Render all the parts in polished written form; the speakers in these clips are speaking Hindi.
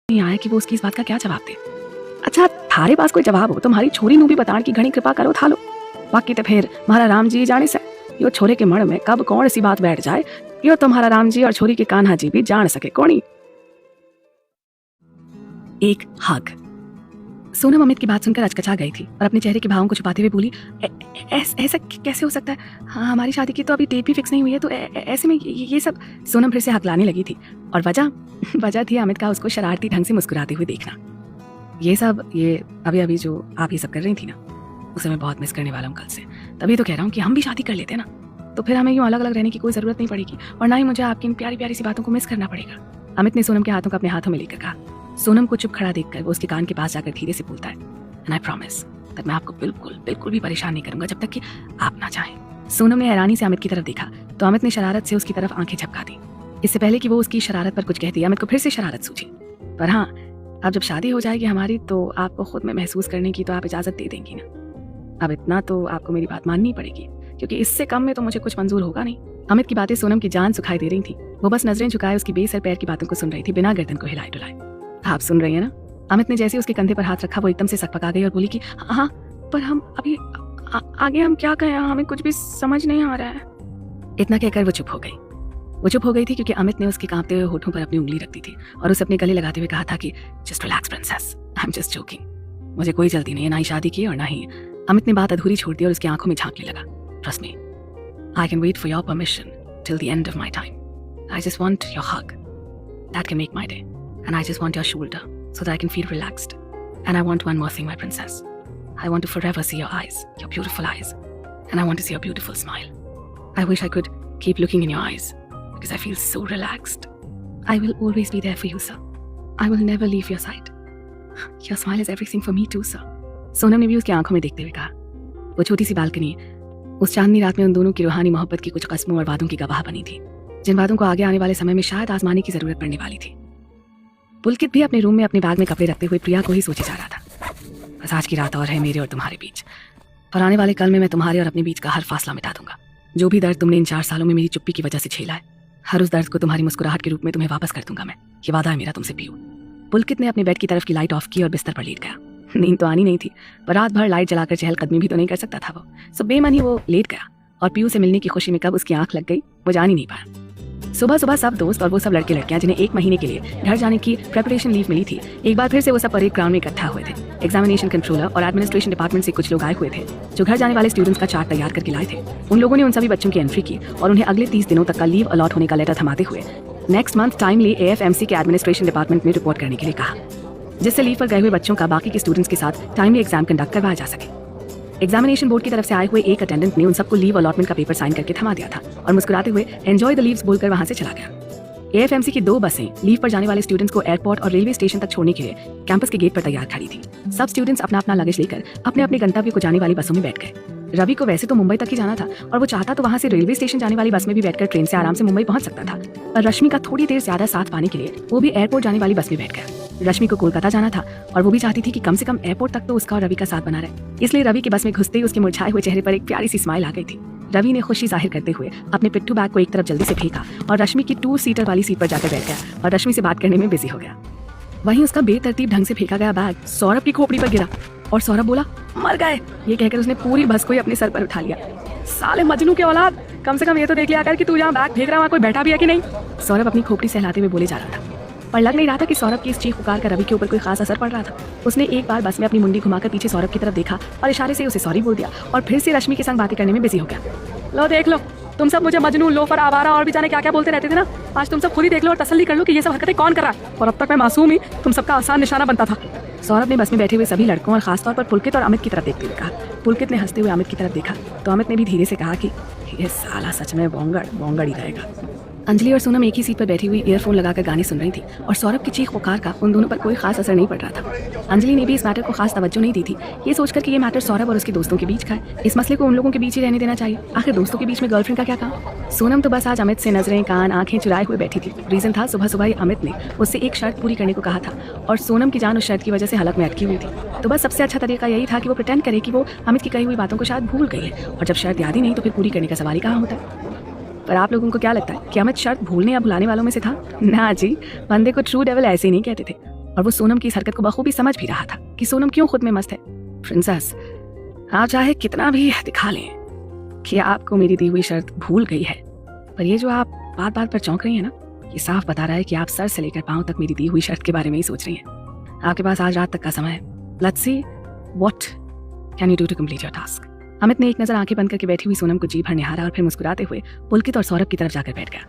नहीं आया कि वो उसकी इस बात का क्या जवाब दे। अच्छा थारे पास कोई जवाब हो तुम्हारी छोरी नू भी बताण की घणी कृपा करो थालो। बाकी तो फिर महारा राम जी जाने से यो छोरे के मन में कब कौन सी बात बैठ जाए यो तुम्हारा राम जी और छोरी के कान्हा जी भी जान सके कौनी। एक हग। सोनम अमित की बात सुनकर अचकचा गई थी और अपने चेहरे के भावों को छुपाते हुए बोली, ऐसा कैसे हो सकता है? हाँ, हमारी शादी की तो अभी डेट भी फिक्स नहीं हुई है, तो ऐसे में ये सब। सोनम फिर से हकलाने लगी थी और वजह थी अमित का उसको शरारती ढंग से मुस्कुराते हुए देखना। ये अभी जो आप ये सब कर रही थी ना, उसे मैं बहुत मिस करने वाला हूँ कल से। तभी तो कह रहा हूँ कि हम भी शादी कर लेते ना, तो फिर हमें यूँ अलग अलग रहने की कोई ज़रूरत नहीं पड़ेगी और ना ही मुझे आपकी इन प्यारी प्यारी सी बातों को मिस करना पड़ेगा। अमित ने सोनम के हाथों को अपने हाथों में लेकर कहा। सोनम को चुप खड़ा देखकर वो उसके कान के पास जाकर धीरे से बोलता है, एंड आई प्रॉमिस दैट मैं आपको बिल्कुल भी परेशान नहीं करूंगा जब तक कि आप ना चाहें। सोनम ने हैरानी से अमित की तरफ देखा तो अमित ने शरारत से उसकी तरफ आंखें झपका दी। इससे पहले कि वो उसकी शरारत पर कुछ कहती, अमित को फिर से शरारत सूझी। पर हाँ, अब जब शादी हो जाएगी हमारी तो आपको खुद में महसूस करने की तो आप इजाजत दे देंगी ना। अब इतना तो आपको मेरी बात माननी पड़ेगी, क्योंकि इससे कम में तो मुझे कुछ मंजूर होगा नहीं। अमित की बातें सोनम की जान सुखाई दे रही थी। वो बस नजरें झुकाए उसकी बेसर पैर की बातों को सुन रही थी, बिना गर्दन को हिलाए डुलाए। आप सुन रही हैं ना? अमित ने जैसे उसके कंधे पर हाथ रखा वो एकदम से सकपका गई और बोली कि हाँ, पर हम अभी आगे हम क्या कहें, हमें कुछ भी समझ नहीं आ रहा है। इतना कहकर वो चुप हो गई थी क्योंकि अमित ने उसके कांपते हुए होठों पर अपनी उंगली रख दी थी और उसे अपने गले लगाते हुए कहा था कि just relax princess, I am just joking. मुझे कोई जल्दी नहीं है, ना ही शादी की और ना ही। अमित ने बात अधूरी छोड़ दी और उसकी आंखों में झांकने लगा। Trust me, I can wait for your permission till the end of my time. I just want your hug, that can make my day, and I just want your shoulder so that I can feel relaxed. And I want one more thing, my princess. I want to forever see your eyes, your beautiful eyes. And I want to see your beautiful smile. I wish I could keep looking in your eyes because I feel so relaxed. I will always be there for you, sir. I will never leave your side. Your smile is everything for me too, sir. Sonam ने भी उसकी आंखों में देखते हुए कहा। वो छोटी सी बालकनी उस चांदनी रात में उन दोनों की रूहानी मोहब्बत की कुछ कस्मों और वादों की गवाह बनी थी, जिन वादों को आगे आने वाले समय में शायद आजमाने की जरूरत पड़ने वाली थी। पुलकित भी अपने रूम में अपने बैग में कपड़े रखते हुए प्रिया को ही सोचे जा रहा था। बस आज की रात और है मेरे और तुम्हारे बीच, और आने वाले कल में मैं तुम्हारे और अपने बीच का हर फासला मिटा दूंगा। जो भी दर्द तुमने इन 4 सालों में मेरी चुप्पी की वजह से झेला है, हर उस दर्द को तुम्हारी मुस्कुराहट के रूप में तुम्हें वापस कर दूंगा मैं। ये वादा है मेरा तुमसे पीयू। पुलकित ने अपने बेड की तरफ की लाइट ऑफ की और बिस्तर पर लेट गया। नींद तो आनी नहीं थी, पर रात भर लाइट जलाकर चहलकदमी भी तो नहीं कर सकता था वो। सो बेमन ही वो लेट गया और पीयू से मिलने की खुशी में कब उसकी आंख लग गई वो जान ही नहीं पाया। सुबह सब दोस्त और वो सब लड़के लड़कियां जिन्हें 1 महीने के लिए घर जाने की प्रेपरेशन लीव मिली थी, एक बार फिर से वो सब परेड ग्राउंड में इकट्ठा हुए थे। एग्जामिनेशन कंट्रोलर और एडमिनिस्ट्रेशन डिपार्टमेंट से कुछ लोग आए हुए थे जो घर जाने वाले स्टूडेंट्स का चार्ट तैयार करके लाए थे। उन लोगों ने उन सभी बच्चों की एंट्री की और उन्हें अगले 30 दिनों तक का लीव अलॉट होने का लेटर थमाते हुए नेक्स्ट मंथ टाइमली AFMC के एडमिनिस्ट्रेशन डिपार्टमेंट में रिपोर्ट करने के लिए कहा, जिससे लीव पर गए हुए बच्चों का बाकी के स्टूडेंट्स के साथ टाइमली एग्जाम कंडक्ट करवाया जा सके। एग्जामिनेशन बोर्ड की तरफ से आए हुए एक अटेंडेंट ने उन सबको लीव अलॉटमेंट का पेपर साइन करके थमा दिया था और मुस्कुराते हुए एंजॉय द लीव्स बोलकर वहां से चला गया। AFMC की 2 बसें लीव पर जाने वाले स्टूडेंट्स को एयरपोर्ट और रेलवे स्टेशन तक छोड़ने के लिए कैंपस के गेट पर तैयार खड़ी थी। सब स्टूडेंट्स अपना अपना लगेज लेकर अपने अपने गंतव्य को जाने वाली बसों में बैठ गए। रवि को वैसे तो मुंबई तक ही जाना था और वो चाहता तो वहां से रेलवे स्टेशन जाने वाली बस में भी बैठकर ट्रेन से आराम से मुंबई पहुंच सकता था, पर रश्मि का थोड़ी देर ज्यादा साथ पाने के लिए वो भी एयरपोर्ट जाने वाली बस में बैठ गया। रश्मि को कोलकाता जाना था और वो भी चाहती थी कि कम से कम एयरपोर्ट तक तो उसका और रवि का साथ बना रहे। इसलिए रवि की बस में घुसते ही उसके मुरझाए हुए चेहरे पर एक प्यारी सी स्माइल आ गई थी। रवि ने खुशी जाहिर करते हुए अपने पिट्ठू बैग को एक तरफ जल्दी से फेंका और रश्मि की 2 सीटर वाली सीट पर जाकर बैठ गया और रश्मि से बात करने में बिजी हो गया। वहीं उसका बेतरतीब ढंग से फेंका गया बैग सौरभ की खोपड़ी पर गिरा और सौरभ बोला, मर गए। ये कहकर उसने पूरी बस को ही अपने सर पर उठा लिया। साले मजनू के औलाद, कम से कम ये तो देख लिया कर कि तू जहाँ बैग फेंक रहा है कोई बैठा भी है कि नहीं। सौरभ अपनी खोपड़ी सहलाते हुए बोले जा रहा था, पर लग नहीं रहा था कि सौरभ की इस चीख पुकार का रवि के ऊपर कोई खास असर पड़ रहा था। उसने एक बार बस में अपनी मुंडी घुमाकर पीछे सौरभ की तरफ देखा और इशारे से उसे सॉरी बोल दिया और फिर से रश्मि के संग बातें करने में बिजी हो गया। लो देख लो, तुम सब मुझे मजनू, लोफर, आवारा और भी जाने क्या क्या बोलते रहते थे ना, आज तुम सब खुद ही देख लो और तसल्ली कर लो कि ये सब हरकतें कौन कर रहा है, और अब तक मैं मासूम ही तुम सबका आसान निशाना बनता था। सौरभ ने बस में बैठे हुए सभी लड़कों और खासतौर पर पुलकित और अमित की तरफ देखते हुए कहा। पुलकित ने हंसते हुए अमित की तरफ देखा तो अमित ने भी धीरे से कहा कि ये साला सच में बोंगड़ ही रहेगा। अंजलि और सोनम एक ही सीट पर बैठी हुई ईयरफोन लगाकर गाने सुन रही थी और सौरभ की चीख पुकार का उन दोनों पर कोई खास असर नहीं पड़ रहा था। अंजलि ने भी इस मैटर को खास तवज्जो नहीं दी थी, ये सोचकर कि ये मैटर सौरभ और उसके दोस्तों के बीच का है, इस मसले को उन लोगों के बीच ही रहने देना चाहिए। आखिर दोस्तों के बीच में गर्लफ्रेंड का क्या काम। सोनम तो बस आज अमित से नजरें कान आंखें चुराए हुए बैठी थी। रीजन था सुबह ही अमित ने उससे एक शर्त पूरी करने को कहा था और सोनम की जान उस शर्त की वजह से हलक में अटकी हुई थी। तो बस सबसे अच्छा तरीका यही था कि वो प्रिटेंड करे कि वो अमित की कही हुई बातों को शायद भूल गई है, और जब शर्त याद ही नहीं तो फिर पूरी करने का सवाल ही कहाँ होता है। पर आप लोगों को क्या लगता है कि अमित शर्त भूलने या भुलाने वालों में से था? ना जी, बंदे को ट्रू डेविल ऐसे ही नहीं कहते थे। और वो सोनम की इस हरकत को बखूबी समझ भी रहा था कि सोनम क्यों खुद में मस्त है। प्रिंसेस, आप चाहे कितना भी दिखा लें कि आपको मेरी दी हुई शर्त भूल गई है, पर ये जो आप बात बात पर चौंक रही है ना, ये साफ बता रहा है कि आप सर से लेकर पांव तक मेरी दी हुई शर्त के बारे में ही सोच रही हैं। आपके पास आज रात तक का समय है। Let's see what can you do to complete your task. Amit ने एक नजर आंखें बंद करके बैठी हुई सोनम को जी भर निहारा और फिर मुस्कुराते हुए पुलकित और सौरभ की तरफ जाकर बैठ गया।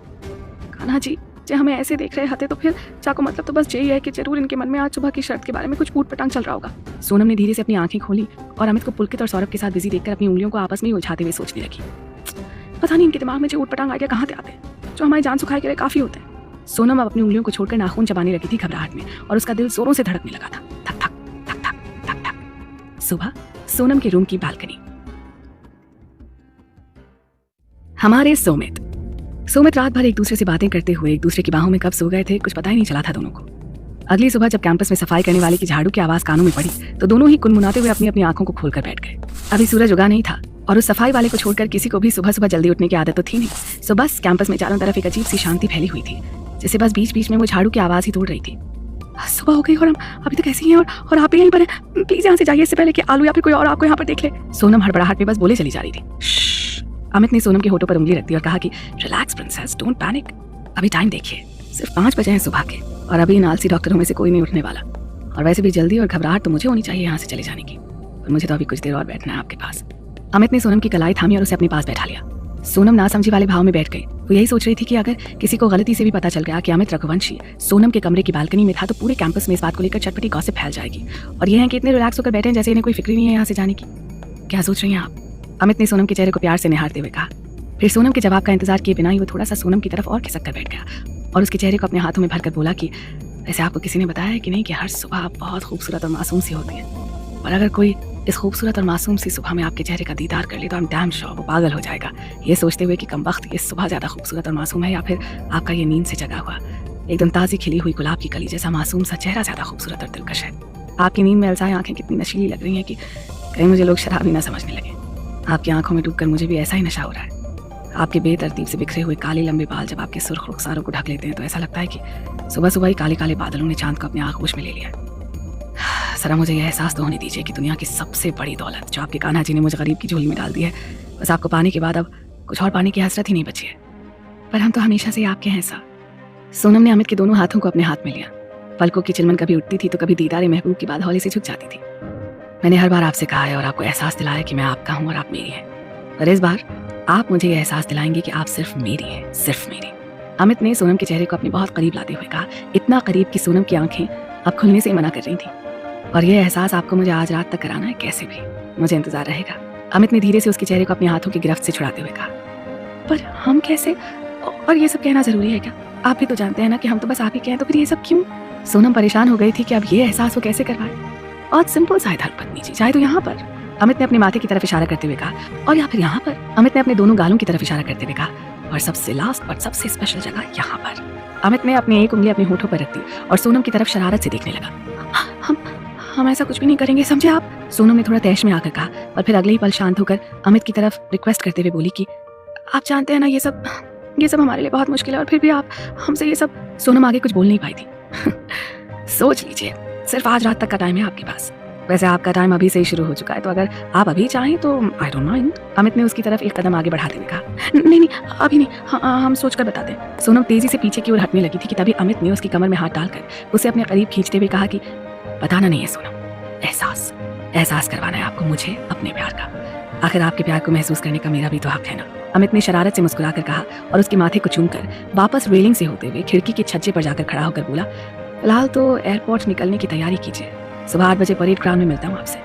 कान्हा जी, जब हमें ऐसे देख रहे होते तो फिर चाको मतलब तो बस यही है कि जरूर इनके मन में आज सुबह की शर्त के बारे में कुछ ऊट पटांग चल रहा होगा। सोनम ने धीरे से अपनी आंखें खोली और अमित को पुलकित और सौरभ के साथ बिजी देखकर अपनी उंगलियों को आपस में ही उलझाते हुए सोचने लगी। पता नहीं इनके दिमाग में जो ऊट पटांग आइडिया कहाँ से आते हैं, जो हमारी जान सुखाए के लिए काफी होते हैं। सोनम अब अपनी उंगलियों को छोड़कर नाखून चबाने लगी थी घबराहट में और उसका दिल जोरों से धड़कने लगा था। थक थक थक थक थक थक। सुबह सोनम के रूम की बालकनी। हमारे सोमित रात भर एक दूसरे से बातें करते हुए एक दूसरे की बाहों में कब सो गए थे कुछ पता ही नहीं चला था दोनों को। अगली सुबह जब कैंपस में सफाई करने वाले की झाड़ू की आवाज कानों में पड़ी तो दोनों ही कुनमुनाते हुए अपनी अपनी आंखों को खोलकर बैठ गए। अभी सूरज उगा नहीं था और उस सफाई वाले को छोड़कर किसी को भी सुबह सुबह जल्दी उठने की आदत तो थी नहीं। सो बस कैंपस में चारों तरफ एक अजीब सी शांति फैली हुई थी, जैसे बस बीच बीच में वो झाड़ू की आवाज ही तोड़ रही थी। सुबह हो गई और हम अभी तक ऐसे ही हैं और आप यहीं पर हैं। प्लीज यहाँ से जाइए इससे पहले कि आलू या फिर कोई और आपको यहाँ पर देख ले। सोनम हड़बड़ाहट में बस बोले चली जा रही थी। अमित ने सोनम के होठों पर उंगली रख दी और कहा कि रिलैक्स प्रिंसेस, डोंट पैनिक। अभी टाइम देखिए, सिर्फ 5 बजे हैं सुबह के और अभी इन आलसी डॉक्टरों में से कोई नहीं उठने वाला। और वैसे भी जल्दी और घबराहट तो मुझे होनी चाहिए यहाँ से चले जाने की, और मुझे तो अभी कुछ देर और बैठना है आपके पास। अमित ने सोनम की कलाई थामी और उसे अपने पास बैठा लिया। सोनम नासमझी वाले भाव में बैठ गई। वो यही सोच रही थी कि अगर किसी को गलती से भी पता चल गया कि अमित रघुवंशी सोनम के कमरे की बालकनी में था तो पूरे कैंपस में इस बात को लेकर चटपटी गॉसिप फैल जाएगी और ये है कि इतने रिलैक्स होकर बैठे हैं जैसे इन्हें कोई फिक्र नहीं है यहाँ से जाने की। क्या सोच रही हैं आप? अमित ने सोनम के चेहरे को प्यार से निहारते हुए कहा। फिर सोनम के जवाब का इंतजार किए बिना ही वो थोड़ा सा सोनम की तरफ और खिसक कर बैठ गया और उसके चेहरे को अपने हाथों में भरकर बोला कि वैसे आपको किसी ने बताया है कि नहीं कि हर सुबह आप बहुत खूबसूरत और मासूम सी होती है, और अगर कोई इस खूबसूरत और मासूम सी सुबह में आपके चेहरे का दीदार कर ले तो I'm damn sure वो पागल हो जाएगा, ये सोचते हुए कि कमबख्त ये सुबह ज़्यादा खूबसूरत और मासूम है या फिर आपका ये नींद से जगा हुआ एकदम ताज़ी खिली हुई गुलाब की कली जैसा मासूम सा चेहरा ज़्यादा खूबसूरत और दिलकश है। आपकी नींद में अलसाए आंखें कितनी नशीली लग रही हैं कि कहीं मुझे लोग शराबी ना समझने लगे। आपकी आंखों में डूबकर मुझे भी ऐसा ही नशा हो रहा है। आपके बेतरतीब से बिखरे हुए काले लंबे बाल जब आपके सुर्ख रुखसारों को ढक लेते हैं तो ऐसा लगता है कि सुबह सुबह ही काले काले बादलों ने चांद को अपने आगोश में ले लिया। सरा मुझे यह एहसास तो होने दीजिए कि दुनिया की सबसे बड़ी दौलत जो आपके कान्हा जी ने मुझे गरीब की झोली में डाल दी है, बस आपको पाने के बाद अब कुछ और पाने की हसरत ही नहीं बची है। पर हम तो हमेशा से आपके हैं सा। सोनम ने अमित के दोनों हाथों को अपने हाथ में लिया। पलकों की चिलमन कभी उठती थी तो कभी दीदारे महबूब की बात हौले से झुक जाती थी। मैंने हर बार आपसे कहा है और आपको एहसास दिलाया कि मैं आपका हूँ और आप मेरी हैं, पर इस बार आप मुझे यह एहसास दिलाएंगे कि आप सिर्फ मेरी हैं, सिर्फ मेरी। अमित ने सोनम के चेहरे को अपने बहुत करीब लाते हुए कहा, इतना करीब कि सोनम की आंखें अब खुलने से मना कर रही थी। और यह एहसास आपको मुझे आज रात तक कराना है, कैसे भी मुझे इंतजार रहेगा। अमित ने धीरे से उसके चेहरे को अपने हाथों की गिरफ्त से छुड़ाते हुए कहा, पर हम कैसे? और ये सब कहना जरूरी है क्या? आप भी तो जानते हैं ना कि हम तो बस आप ही के हैं, तो फिर ये सब क्यों? सोनम परेशान हो गई थी कि अब ये एहसास वो कैसे करवाए। और सिंपल सा है धर्मपत्नी जी, चाहे तो यहाँ पर। अमित ने अपने माथे की तरफ इशारा करते हुए कहा, और या फिर यहाँ पर। अमित ने अपने दोनों गालों की तरफ इशारा करते हुए कहा, और सबसे लास्ट और सबसे स्पेशल जगह यहाँ पर। अमित ने अपनी एक उंगली अपने होठों पर रख दी और सोनम की तरफ शरारत से देखने लगा। हम ऐसा कुछ भी नहीं करेंगे, समझे आप? सोनम ने थोड़ा तैश में आकर कहा और फिर अगले ही पल शांत होकर अमित की तरफ रिक्वेस्ट करते हुए बोली कि आप जानते हैं ना ये सब हमारे लिए बहुत मुश्किल है, और फिर भी आप हमसे ये सब। सोनम आगे कुछ बोल नहीं पाई थी। सोच लीजिए, सिर्फ आज रात तक का टाइम है आपके पास। वैसे आपका टाइम अभी से ही शुरू हो चुका है, तो अगर आप अभी चाहें तो आई डोंट माइंड। अमित ने उसकी तरफ एक कदम आगे बढ़ाते हुए कहा, नहीं अभी नहीं, हम सोच कर बताते हैं। सोनम तेजी से पीछे की ओर हटने लगी थी कि तभी अमित ने उसकी कमर में हाथ डालकर उसे अपने करीब खींचते हुए कहा कि बताना नहीं है सोनम, एहसास करवाना है आपको मुझे अपने प्यार का। आखिर आपके प्यार को महसूस करने का मेरा भी तो हक है ना। अमित ने शरारत से मुस्कुराकर कहा और उसके माथे को चूमकर वापस रेलिंग से होते हुए खिड़की के छज्जे पर जाकर खड़ा होकर बोला, फिलहाल तो एयरपोर्ट निकलने की तैयारी कीजिए, सुबह 8 बजे परेड ग्राउंड में मिलता हूँ आपसे।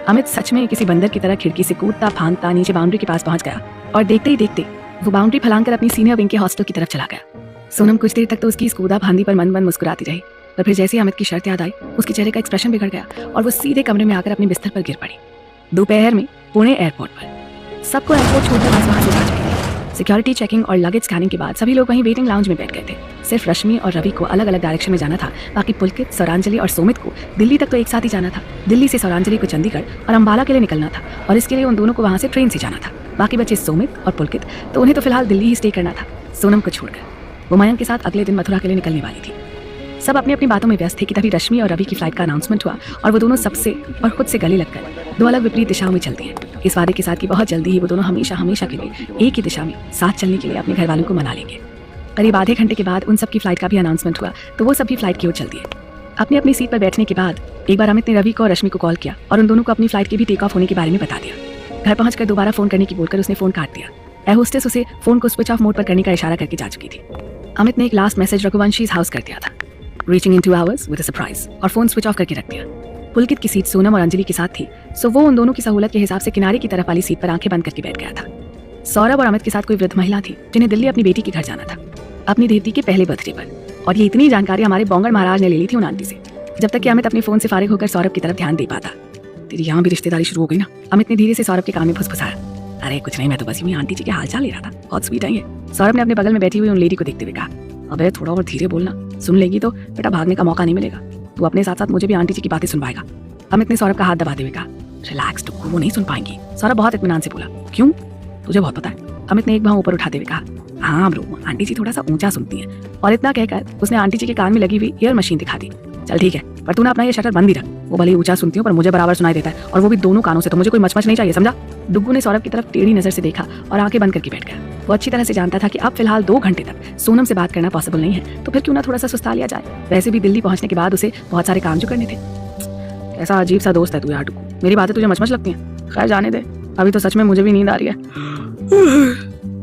अमित सच में किसी बंदर की तरह खिड़की से कूदता फांदता नीचे बाउंड्री के पास पहुंच गया और देखते ही देखते वो बाउंड्री फैलाकर अपनी सीनियर विंग के हॉस्टल की तरफ चला गया। सोनम कुछ देर तक तो उसकी इस कूदा फांदी पर मन मन मुस्कुराती रही, पर फिर जैसे अमित की शर्त याद आई उसके चेहरे का एक्सप्रेशन बिगड़ गया और वो सीधे कमरे में आकर अपने बिस्तर पर गिर पड़ी। दोपहर में पुणे एयरपोर्ट पर सबको एयरपोर्ट छोड़कर बस वहां से जा चुकी थी। सिक्योरिटी चेकिंग और लगेज स्कैनिंग के बाद सभी लोग वहीं वेटिंग लाउंज में बैठ गए थे। सिर्फ रश्मि और रवि को अलग अलग डायरेक्शन में जाना था, बाकी पुलकित, सौरांजलि और सोमित को दिल्ली तक तो एक साथ ही जाना था। दिल्ली से सौरांजलि को चंडीगढ़ और अंबाला के लिए निकलना था और इसके लिए उन दोनों को वहां से ट्रेन से जाना था। बाकी बचे सोमित और पुलकित, तो उन्हें तो फिलहाल दिल्ली ही स्टे करना था सोनम को छोड़कर। वो मयंक के साथ अगले दिन मथुरा के लिए निकलने वाली थी। सब अपनी अपनी बातों में व्यस्त थे कि तभी रश्मि और रवि की फ्लाइट का अनाउंसमेंट हुआ और वो दोनों सबसे और खुद से गले लगकर दो अलग विपरीत दिशाओं में चलती हैं। इस वादे के साथ कि बहुत जल्दी ही वो दोनों हमेशा हमेशा के लिए एक ही दिशा में साथ चलने के लिए अपने घर वालों को मना लेंगे। करीब आधे घंटे के बाद उन सबकी फ्लाइट का भी अनाउंसमेंट हुआ तो वो सभी फ्लाइट की ओर चल दिए। अपनी अपनी सीट पर बैठने के बाद एक बार अमित ने रवि को और रश्मि को कॉल किया और उन दोनों को अपनी फ्लाइट के भी टेक ऑफ होने के बारे में बता दिया। घर पहुंचकर दोबारा फोन करने की बोलकर उसने फोन काट दिया। एयर होस्टेस उसे फोन को स्विच ऑफ मोड पर करने का इशारा करके जा चुकी थी। अमित ने एक लास्ट मैसेज रघुवंशीज हाउस कर दिया था, reaching in 2 hours with a surprise, और फोन स्विच ऑफ करके रख दिया। पुलकित की सीट सोनम और अंजलि के साथ थी, सो वो उन दोनों की सहूलत के हिसाब से किनारे की तरफ वाली सीट पर आंखें बंद करके बैठ गया था। सौरभ और अमित के साथ कोई वृद्ध महिला थी जिन्हें दिल्ली अपनी बेटी के घर जाना था, अपनी देवती के पहले बर्थडे पर, और ये इतनी जानकारी हमारे बोंगर महाराज ने ले ली थी उन आंटी से, जब तक कि अमित अपने फोन से फारिग होकर सौरभ की तरफ ध्यान दे पाता। तेरी यहाँ भी रिश्तेदारी शुरू हो गई ना, अमित ने धीरे से सौरभ के कान में फुसफुसाया। अरे कुछ नहीं, मैं तो बस यूं ही आंटी जी के हाल चाल ले रहा था, बहुत स्वीट है ये। सौरभ ने अपने बगल में बैठी हुई उन लेडी को देखते हुए कहा, अबे थोड़ा और धीरे बोलना, सुन लेगी तो बेटा भागने का मौका नहीं मिलेगा। तू अपने साथ साथ मुझे भी आंटी जी की बातें सुनवाएगा। अमित ने सौरभ का हाथ दबाते हुए कहा, रिलैक्स टुक्कू, वो नहीं सुन पाएंगी। सौरभ बहुत इत्मीनान से बोला, क्यों, तुझे बहुत पता है। अमित ने एक बांह ऊपर उठाते हुए कहा, हाँ ब्रो, आंटी जी थोड़ा सा ऊंचा सुनती हैं। और इतना कहकर उसने आंटी जी के कान में लगी हुई ईयर मशीन दिखा दी। चल ठीक है, पर तू ना अपना ये शटर बंद ही रख, वो भले ही ऊंचा सुनती हो पर मुझे बराबर सुनाई देता है, और वो भी दोनों कानों से, तो मुझे कोई मचमच नहीं चाहिए, समझा। डुग्गू ने सौरभ की तरफ टेढ़ी नजर से देखा और आंखें बंद करके बैठ गया। वो अच्छी तरह से जानता था कि अब फिलहाल 2 घंटे तक सोनम से बात करना पॉसिबल नहीं है, तो फिर क्यों ना थोड़ा सा सुस्ता लिया जाए। वैसे भी दिल्ली पहुंचने के बाद उसे बहुत सारे काम जो करने थे। ऐसा अजीब सा दोस्त है तू यार डुग्गू, मेरी बातें तुझे मचमच लगती हैं। खैर जाने दे, अभी तो सच में मुझे भी नींद आ रही है।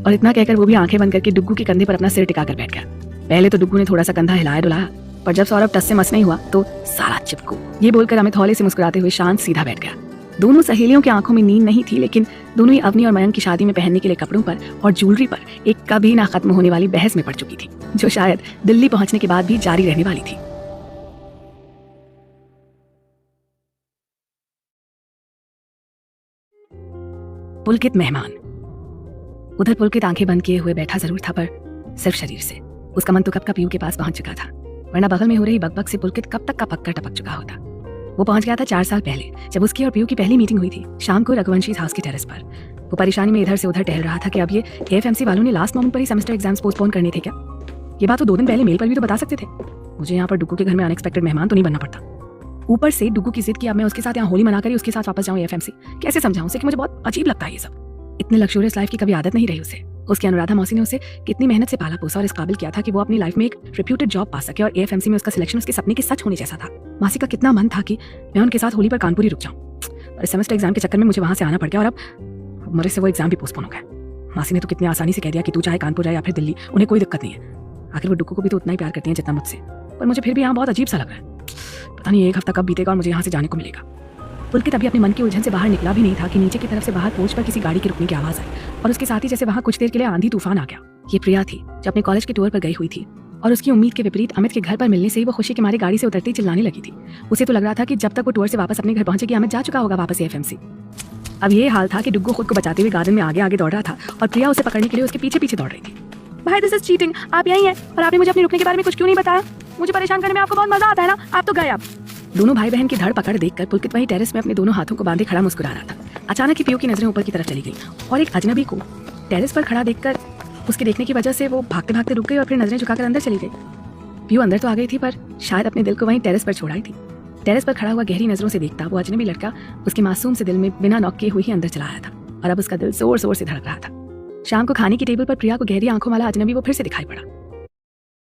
और इतना कहकर वो भी आंखें बंद करके डुग्गू के कंधे पर अपना सिर टिका कर बैठ गया। पहले तो डुग्गू ने थोड़ा सा कंधा हिलाया डुलाया, पर जब सौरभ टस से मस नहीं हुआ तो साला चिपकू, ये बोलकर अमित हौले से मुस्कुराते हुए शांत सीधा बैठ गया। दोनों सहेलियों की आंखों में नींद नहीं थी, लेकिन दोनों ही अवनी और मयंक की शादी में पहनने के लिए कपड़ों पर और ज्वेलरी पर एक कभी ना खत्म होने वाली बहस में पड़ चुकी थी, जो शायद दिल्ली पहुंचने के बाद भी जारी रहने वाली थी। पुलकित मेहमान। उधर पुलकित आंखें बंद किए हुए बैठा जरूर था, पर सिर्फ शरीर से। उसका मन तो कब का पीयू के पास पहुंच चुका था, वरना बगल में हो रही बकबक से पुलकित कब तक का पक्का टपक चुका होता। वो पहुंच गया था 4 साल पहले, जब उसकी और पीयू की पहली मीटिंग हुई थी, शाम को रघुवंशी हाउस के टेरेस पर। वो परेशानी में इधर से उधर टहल रहा था कि अब ये एएफएमसी वालों ने लास्ट मोमेंट पर ही सेमेस्टर एग्जाम्स पोस्टपोन करने थे क्या। ये बात वो 2 दिन पहले मेल पर भी तो बता सकते थे। मुझे यहाँ पर डुग्गू के घर में अनएक्सपेक्टेड मेहमान तो नहीं बनना पड़ता। ऊपर से डुग्गू की जिद की अब मैं उसके साथ यहाँ होली मनाकर ही उसके साथ वापस जाऊँ एएफएमसी। कैसे समझाऊं उसे कि मुझे बहुत अजीब लगता है ये सब। इतने लग्जूरियस लाइफ की कभी आदत नहीं रही उसे। उसकी अनुराधा मौसी ने उसे कितनी मेहनत से पाला पोसा और इस काबिल किया था कि वो अपनी लाइफ में एक रेप्यूटेड जॉब पा सके, और एएफएमसी में उसका सिलेक्शन उसके सपने के सच होने जैसा था। मासी का कितना मन था कि मैं उनके साथ होली पर कानपुर ही रुक जाऊं, पर सेमेस्टर एग्जाम के चक्कर में मुझे वहां से आना पड़ गया, और अब मरे से वो एग्जाम भी पोस्टपोन हो गया। मासी ने तो कितनी आसानी से कह दिया कि तू चाहे कानपुर जाए या फिर दिल्ली, उन्हें कोई दिक्कत नहीं है। आखिर वो डुग्गू को भी तो उतना ही प्यार करती है जितना मुझसे, पर मुझे फिर भी यहाँ बहुत अजीब सा लग रहा है। पता नहीं 1 हफ्ता कब बीतेगा और मुझे यहाँ से जाने को मिलेगा। पुलकित अभी अपने मन की उलझन से बाहर निकला भी नहीं था कि नीचे की तरफ से बाहर पोर्च पर किसी गाड़ी के रुकने की आवाज आई, और उसके साथ ही जैसे वहां कुछ देर के लिए आंधी तूफान आ गया। ये प्रिया थी जो अपने कॉलेज के टूर पर गई हुई थी, और उसकी उम्मीद के विपरीत अमित के घर पर मिलने से ही वो खुशी के मारे गाड़ी से उतरते ही चिल्लाने लगी थी। उसे तो लग रहा था कि जब तक वो टूर से वापस अपने घर पहुंचेगी अमित जा चुका होगा वापस एएफएमसी। अब ये हाल था कि डुग्गू खुद को बचाते हुए गार्डन में आगे आगे दौड़ रहा था, और प्रिया उसे पकड़ने के लिए उसके पीछे पीछे दौड़ रही थी। भाई दिस इज चीटिंग, आप यही हैं और आपने मुझे अपने रुकने के बारे में कुछ क्यों नहीं बताया। मुझे परेशान करने में आपको बहुत मजा आता है ना, आप तो गए। अब दोनों भाई बहन की धड़ पकड़ देखकर पुलकित वहीं टेरेस में अपने दोनों हाथों को बांधे खड़ा मुस्कुरा रहा था। अचानक ही पीयू की नजरें ऊपर की तरफ चली गई, और एक अजनबी को टेरेस पर खड़ा देखकर उसके देखने की वजह से वो भागते भागते रुक गई और फिर नजरें झुकाकर अंदर चली गई। पीयू अंदर तो आ गई थी, पर शायद अपने दिल को वहीं टेरेस पर छोड़ आई थी। टेरेस पर खड़ा हुआ गहरी नजरों से देखता वो अजनबी लड़का उसके मासूम से दिल में बिना नॉक किए हुए ही अंदर चला आया था, और अब उसका दिल जोर जोर से धड़क रहा था। शाम को खाने की टेबल पर प्रिया को गहरी आंखों वाला अजनबी वो फिर से दिखाई पड़ा।